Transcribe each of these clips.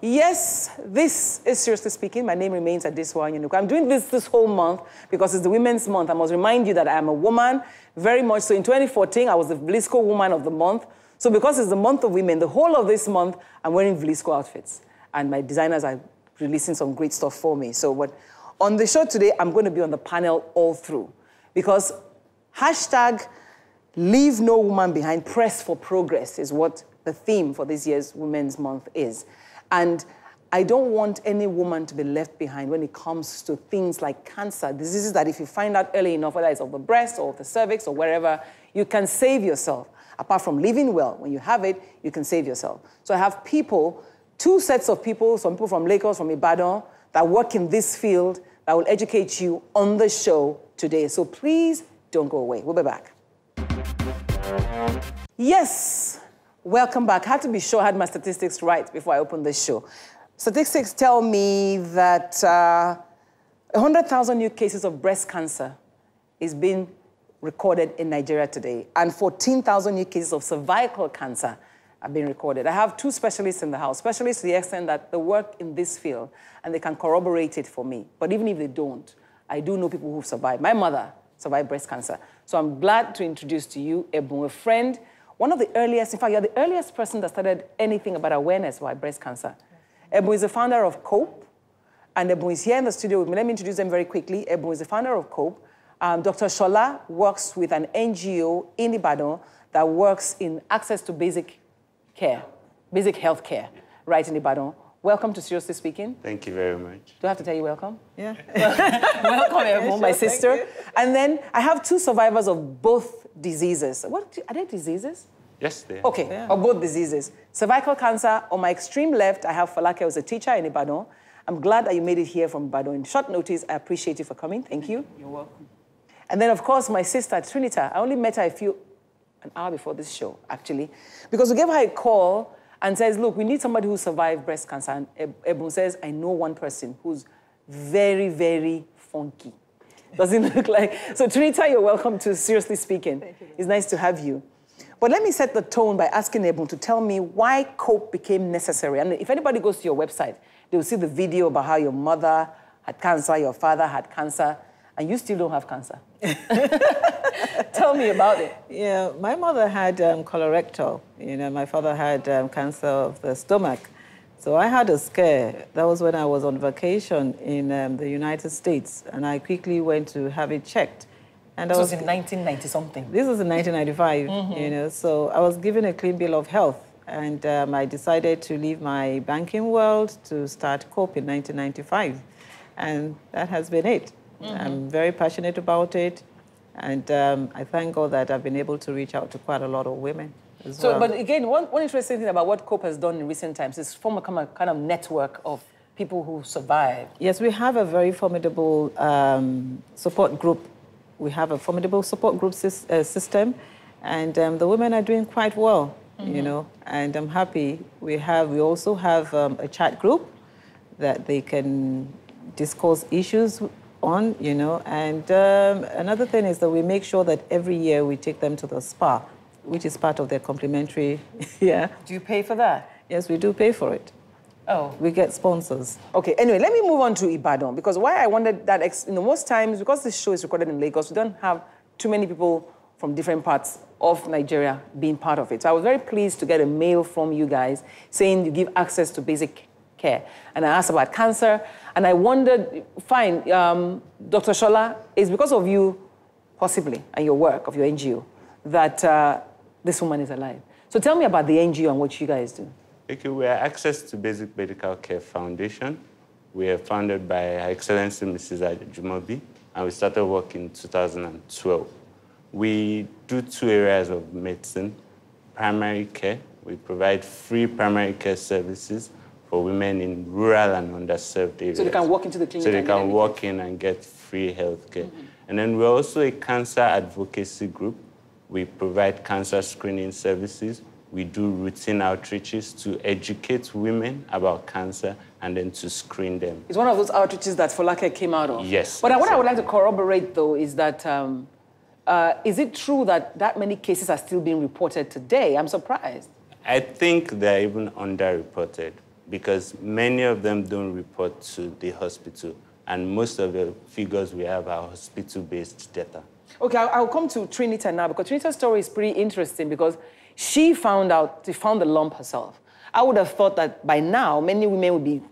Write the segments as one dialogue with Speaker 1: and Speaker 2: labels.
Speaker 1: Yes, this is Seriously Speaking. My name remains Adeswa Onyenuku. I'm doing this whole month because it's the Women's Month. I must remind you that I am a woman, very much so. In 2014, I was the Vlisco Woman of the Month. So because it's the month of women, the whole of this month, I'm wearing Vlisco outfits. And my designers are releasing some great stuff for me. So on the show today, I'm going to be on the panel all through. Because hashtag Leave No Woman Behind, Press for Progress is what the theme for this year's Women's Month is. And I don't want any woman to be left behind when it comes to things like cancer, diseases that if you find out early enough, whether it's of the breast or of the cervix or wherever, you can save yourself. Apart from living well, when you have it, you can save yourself. So I have people, two sets of people, some people from Lagos, from Ibadan, that work in this field that will educate you on the show today. So please don't go away. We'll be back. Yes. Welcome back. I had to be sure I had my statistics right before I opened this show. Statistics tell me that 100,000 new cases of breast cancer is being recorded in Nigeria today, and 14,000 new cases of cervical cancer are being recorded. I have two specialists in the house, specialists to the extent that they work in this field, and they can corroborate it for me. But even if they don't, I do know people who've survived. My mother survived breast cancer. So I'm glad to introduce to you Ebun, a friend, one of the earliest, in fact, you're the earliest person that started anything about awareness about breast cancer. Ebun is the founder of COPE, and Ebun is here in the studio with me. Let me introduce them very quickly. Ebun is the founder of COPE. Dr. Shola works with an NGO in Ibadan that works in access to basic care, basic health care, right in Ibadan. Welcome to Seriously Speaking.
Speaker 2: Thank you very much.
Speaker 1: Do I have to tell you welcome?
Speaker 3: Yeah.
Speaker 1: Welcome, Ebun,
Speaker 3: Sure,
Speaker 1: my sister.
Speaker 3: you.
Speaker 1: And then I have two survivors of both diseases. Are they diseases?
Speaker 2: Yes, they are.
Speaker 1: Okay,
Speaker 3: Yeah.
Speaker 1: of both diseases. Cervical cancer, on my extreme left, I have Falake, who's a teacher in Ibadan. I'm glad that you made it here from Ibadan. In short notice, I appreciate you for coming. Thank you.
Speaker 3: You're welcome.
Speaker 1: And then, of course, my sister, Trini Turner. I only met her an hour before this show, actually, because we gave her a call and says, look, we need somebody who survived breast cancer. And Ebun says, I know one person who's very, very funky. Doesn't look like... So, Trinita, you're welcome to Seriously Speaking.
Speaker 3: Thank you.
Speaker 1: It's nice to have you. But let me set the tone by asking Ebun to tell me why COPE became necessary. And if anybody goes to your website, they will see the video about how your mother had cancer, your father had cancer, and you still don't have cancer. Tell me about it.
Speaker 3: Yeah, my mother had colorectal. You know, my father had cancer of the stomach. So I had a scare. That was when I was on vacation in the United States, and I quickly went to have it checked. And
Speaker 1: This was in 1990-something.
Speaker 3: This was in 1995, you know, so I was given a clean bill of health, and I decided to leave my banking world to start COPE in 1995, and that has been it. I'm very passionate about it, and I thank God that I've been able to reach out to quite a lot of women as well.
Speaker 1: But again, one interesting thing about what COPE has done in recent times is form a kind of network of people who survived.
Speaker 3: Yes, we have a very formidable support group. We have a formidable support group system, and the women are doing quite well, you know, and I'm happy. We also have a chat group that they can discuss issues on, you know, and another thing is that we make sure that every year we take them to the spa, which is part of their complimentary, yeah.
Speaker 1: Do you pay for that?
Speaker 3: Yes, we do pay for it.
Speaker 1: Oh.
Speaker 3: We get sponsors.
Speaker 1: Okay, anyway, let me move on to Ibadan, because why I wondered that, most times, because this show is recorded in Lagos, we don't have too many people from different parts of Nigeria being part of it. So I was very pleased to get a mail from you guys saying you give access to basic care. And I asked about cancer, and I wondered, fine, Dr. Shola, it's because of you, possibly, and your work of your NGO, that this woman is alive. So tell me about the NGO and what you guys do.
Speaker 2: Okay, we are Access to Basic Medical Care Foundation. We are founded by Her Excellency Mrs. Ajumobi, and we started work in 2012. We do two areas of medicine. Primary care. We provide free primary care services for women in rural and underserved areas.
Speaker 1: So they can walk into the clinic.
Speaker 2: So they can walk in and get free health care. And then we're also a cancer advocacy group. We provide cancer screening services. We do routine outreaches to educate women about cancer and then to screen them.
Speaker 1: It's one of those outreaches that Folake came out of.
Speaker 2: Yes.
Speaker 1: But what I would like to corroborate, though, is that Is it true that many cases are still being reported today? I'm surprised.
Speaker 2: I think they're even underreported because many of them don't report to the hospital, and most of the figures we have are hospital-based data.
Speaker 1: Okay, I'll come to Trini Turner now because Trini's story is pretty interesting because she found the lump herself. I would have thought that by now, many women would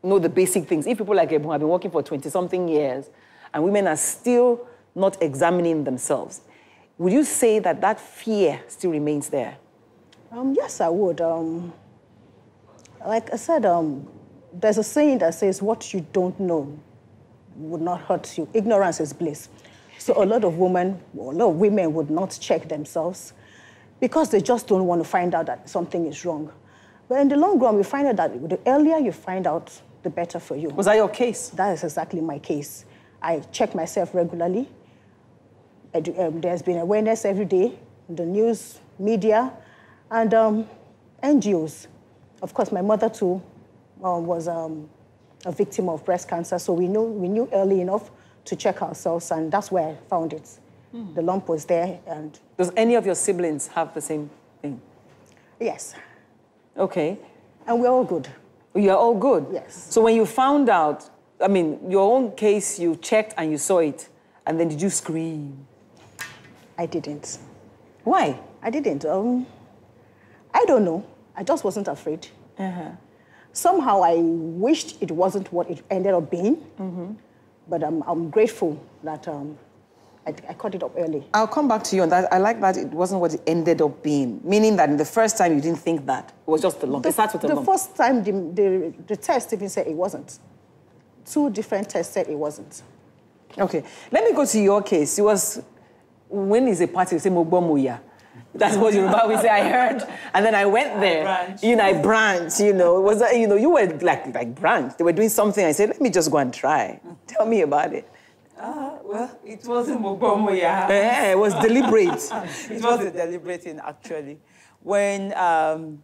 Speaker 1: know the basic things. If people like Ebon have been working for 20-something years and women are still not examining themselves, would you say that fear still remains there?
Speaker 4: Yes, I would. Like I said, there's a saying that says, what you don't know would not hurt you. Ignorance is bliss. So a lot of women would not check themselves because they just don't want to find out that something is wrong. But in the long run, we find out that the earlier you find out, the better for you.
Speaker 1: Was that your case?
Speaker 4: That is exactly my case. I check myself regularly. There's been awareness every day in the news, media, and NGOs. Of course, my mother, too, was a victim of breast cancer, so we knew early enough to check ourselves, and that's where I found it. The lump was there, and...
Speaker 1: Does any of your siblings have the same thing?
Speaker 4: Yes.
Speaker 1: Okay.
Speaker 4: And we're all good.
Speaker 1: You're all good?
Speaker 4: Yes.
Speaker 1: So when you found out, I mean, your own case, you checked and you saw it, and then did you scream?
Speaker 4: I didn't.
Speaker 1: Why?
Speaker 4: I didn't. I don't know. I just wasn't afraid. Somehow I wished it wasn't what it ended up being, but I'm grateful that I caught it up early.
Speaker 1: I'll come back to you on that. I like that it wasn't what it ended up being, meaning that the first time you didn't think that. It was just the lump. It starts with the lump.
Speaker 4: The first time, the test even said it wasn't. 2 different tests said it wasn't.
Speaker 1: Okay. Let me go to your case. It was, when is a party? You say, Mogbomoya. That's what Yoruba we say, I heard. And then I went there. I branched, It was, you were like branched. They were doing something. I said, let me just go and try. Tell me about it.
Speaker 5: Well, it wasn't Mogbomoya.
Speaker 1: It was deliberate.
Speaker 5: It was a deliberate thing, actually. When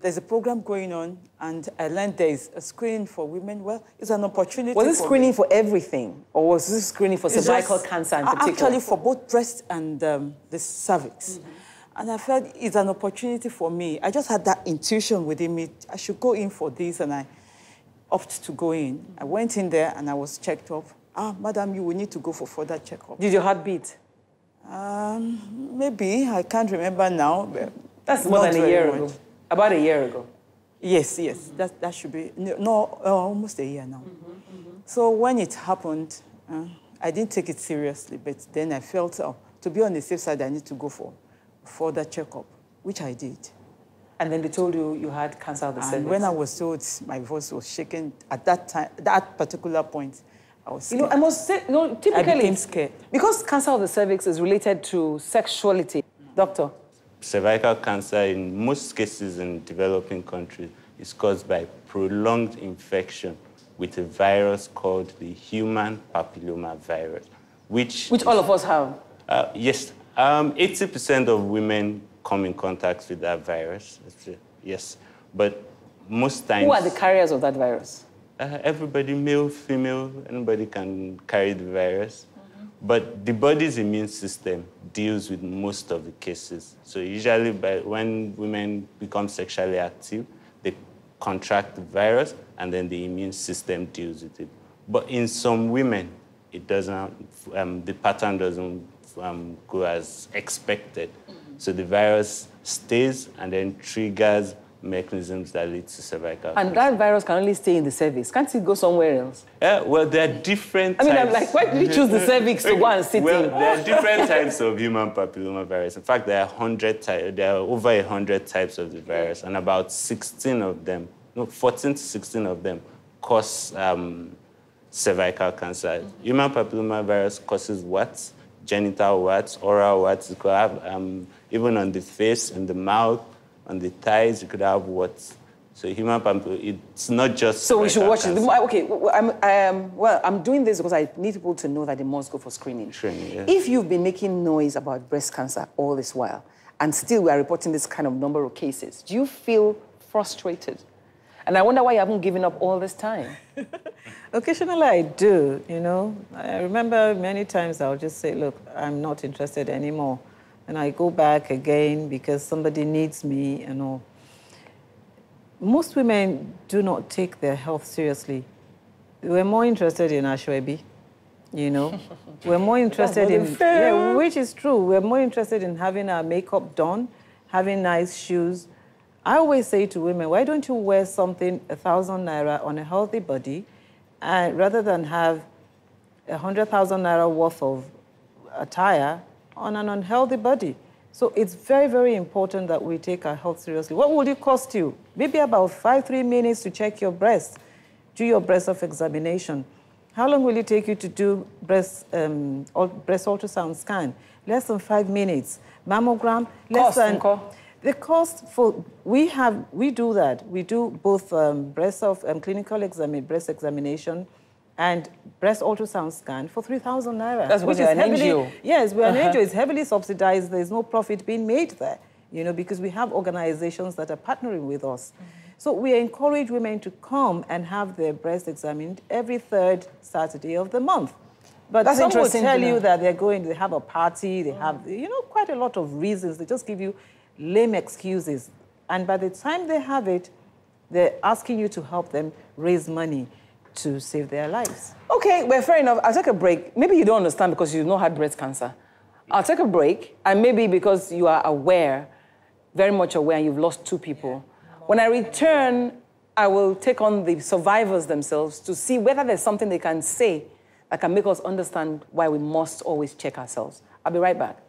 Speaker 5: there's a program going on and I learned there is a screening for women, well, it's an opportunity.
Speaker 1: Was it screening for everything? Or was this screening for cervical cancer in particular?
Speaker 5: Actually, for both breast and the cervix. And I felt it's an opportunity for me. I just had that intuition within me. I should go in for this, and I opted to go in. I went in there, and I was checked up. Madam, you will need to go for further checkup.
Speaker 1: Did your heart beat?
Speaker 5: Maybe. I can't remember now.
Speaker 1: That's more than a year ago. About a year ago.
Speaker 5: Yes. That should be, almost a year now. So when it happened, I didn't take it seriously, but then I felt, to be on the safe side, I need to go for further checkup, which I did.
Speaker 1: And then they told you you had cancer of the cervix.
Speaker 5: And when I was told, my voice was shaking at that time, that particular point, I was scared.
Speaker 1: I must say, typically,
Speaker 5: I became scared.
Speaker 1: Because cancer of the cervix is related to sexuality. Doctor?
Speaker 2: Cervical cancer, in most cases in developing countries, is caused by prolonged infection with a virus called the human papilloma virus, which
Speaker 1: all of us have.
Speaker 2: Yes. 80% of women come in contact with that virus. Yes. But most times...
Speaker 1: Who are the carriers of that virus?
Speaker 2: Everybody, male, female, anybody can carry the virus. But the body's immune system deals with most of the cases. So usually when women become sexually active, they contract the virus, and then the immune system deals with it. But in some women, it doesn't, the pattern doesn't go as expected. So the virus stays and then triggers mechanisms that lead to cervical cancer.
Speaker 1: And that virus can only stay in the cervix. Can't it go somewhere else?
Speaker 2: Well, there are different types.
Speaker 1: I'm like, why did you choose the cervix to go and sit in?
Speaker 2: Well, there are different types of human papilloma virus. In fact, there are over 100 types of the virus, and about 16 of them, 14 to 16 of them cause cervical cancer. Human papilloma virus causes warts, genital warts, oral warts. You could have, even on the face, in the mouth, on the thighs, you could have warts. So human papilloma, it's not just
Speaker 1: So we should watch
Speaker 2: cancer.
Speaker 1: it. Okay, I'm doing this because I need people to know that they must go for screening.
Speaker 2: Yeah.
Speaker 1: If you've been making noise about breast cancer all this while, and still we are reporting this kind of number of cases, do you feel frustrated? And I wonder why you haven't given up all this time.
Speaker 3: Occasionally I do, you know. I remember many times I'll just say, look, I'm not interested anymore. And I go back again because somebody needs me and all. Most women do not take their health seriously. We're more interested in Ashwebi, you know. We're more interested in, yeah, which is true. We're more interested in having our makeup done, having nice shoes. I always say to women, why don't you wear something 1,000 naira on a healthy body, rather than have 100,000 naira worth of attire on an unhealthy body? So it's very, very important that we take our health seriously. What would it cost you? Maybe about 3 minutes to check your breast, do your breast self-examination. How long will it take you to do breast ultrasound scan? Less than 5 minutes. Mammogram, less than... The cost for, we do that. We do both clinical breast examination and breast ultrasound scan for 3,000 naira.
Speaker 1: That's when you're an NGO.
Speaker 3: Yes, we're an NGO. It's heavily subsidized. There's no profit being made there, you know, because we have organizations that are partnering with us. So we encourage women to come and have their breast examined every 3rd Saturday of the month. But
Speaker 1: that's
Speaker 3: some will
Speaker 1: interesting.
Speaker 3: Tell you that they have a party, they have, you know, quite a lot of reasons. They just give you lame excuses. And by the time they have it, they're asking you to help them raise money to save their lives.
Speaker 1: Okay, well, fair enough. I'll take a break. Maybe you don't understand because you've not had breast cancer. I'll take a break, and maybe because you are aware, very much aware, and you've lost 2 people. When I return, I will take on the survivors themselves to see whether there's something they can say that can make us understand why we must always check ourselves. I'll be right back.